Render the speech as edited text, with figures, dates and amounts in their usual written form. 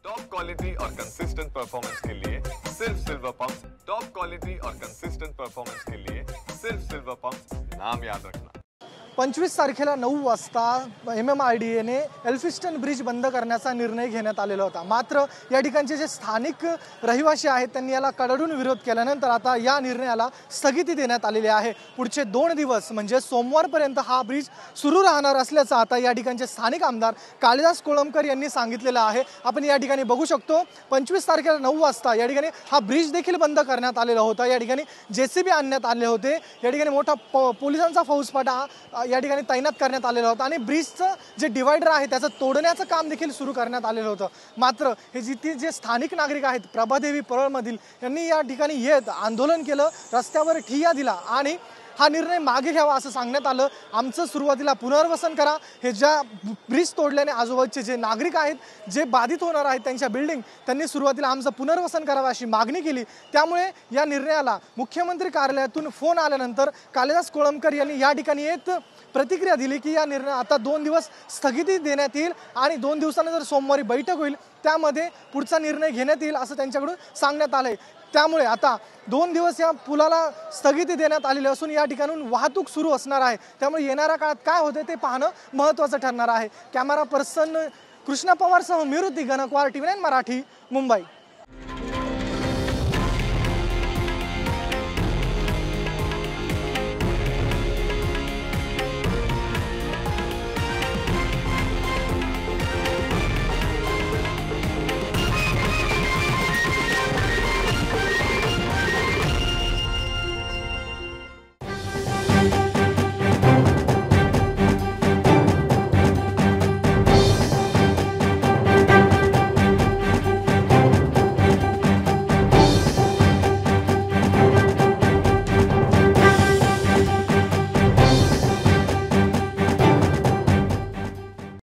Top quality और consistent performance के लिए सिर्फ सिल्वर पंप्स। टॉप क्वालिटी और कंसिस्टेंट परफॉर्मेंस के लिए सिर्फ सिल्वर पंप्स, नाम याद रखना। 25 तारखेला 9 वाजता MMRDAने एल्फिस्टन ब्रिज बंद करण्याचा निर्णय घेण्यात आलेला होता। मात्र या ठिकाणचे जे स्थानिक रहिवासी आहेत त्यांनी याला कडाडून विरोध केल्यानंतर आता या निर्णयाला स्थगिती देण्यात आलेली आहे। पुढचे 2 दिवस म्हणजे सोमवारपर्यंत हा ब्रिज सुरू राहणार असल्याचं आता या ठिकाणचे स्थानिक आमदार कालिदास कोळंबकर यांनी सांगितलेलं आहे। आपण या ठिकाणी बघू शकतो 25 तारखेला 9 वाजता या ठिकाणी हा ब्रिज देखील बंद करण्यात आलेला होता। या ठिकाणी JCB आणण्यात आले होते। या ठिकाणी मोठा पोलिसांचा फौजफाटा या ठिकाणी तैनात करण्यात आलेला होता आणि ब्रिजचं जे डिवायडर आहे त्याचं तोडण्याचं काम देखील सुरू करण्यात आलेलं होतं। मात्र हे जे स्थानिक नागरिक आहेत प्रभादेवी परळमधील यांनी या ठिकाणी येत आंदोलन केलं, रस्त्यावर ठिय्या दिला आणि हा निर्णय मागे घ्यावा असं सांगण्यात आलं। आमचं सुरुवातीला पुनर्वसन करा, हे ज्या ब्रिज तोडल्याने आजूबाजूचे जे नागरिक आहेत जे बाधित होणार आहेत त्यांच्या बिल्डिंग त्यांनी सुरुवातीला आमचं पुनर्वसन करावं अशी मागणी केली। त्यामुळे या निर्णयाला मुख्यमंत्री कार्यालयातून फोन आल्यानंतर कालिदास कोळंबकर यांनी या ठिकाणी येत प्रतिक्रिया दिली की या निर्णय आता 2 दिवस स्थगिती देण्यात येईल आणि 2 दिवसानंतर सोमवारी बैठक होईल, त्यामध्ये पुढचा निर्णय घेण्यात येईल असं त्यांच्याकडून सांगण्यात आलंय। त्यामुळे आता 2 दिवस या पुलाला स्थगिती देण्यात आलेली असून या ठिकाणून वाहतूक सुरू असणार आहे। त्यामुळे येणाऱ्या काळात काय होते ते पाहणं महत्त्वाचं ठरणार आहे। कॅमेरा पर्सन कृष्णा पवारसह मिरुती गणकवार, TV9 मराठी, मुंबई।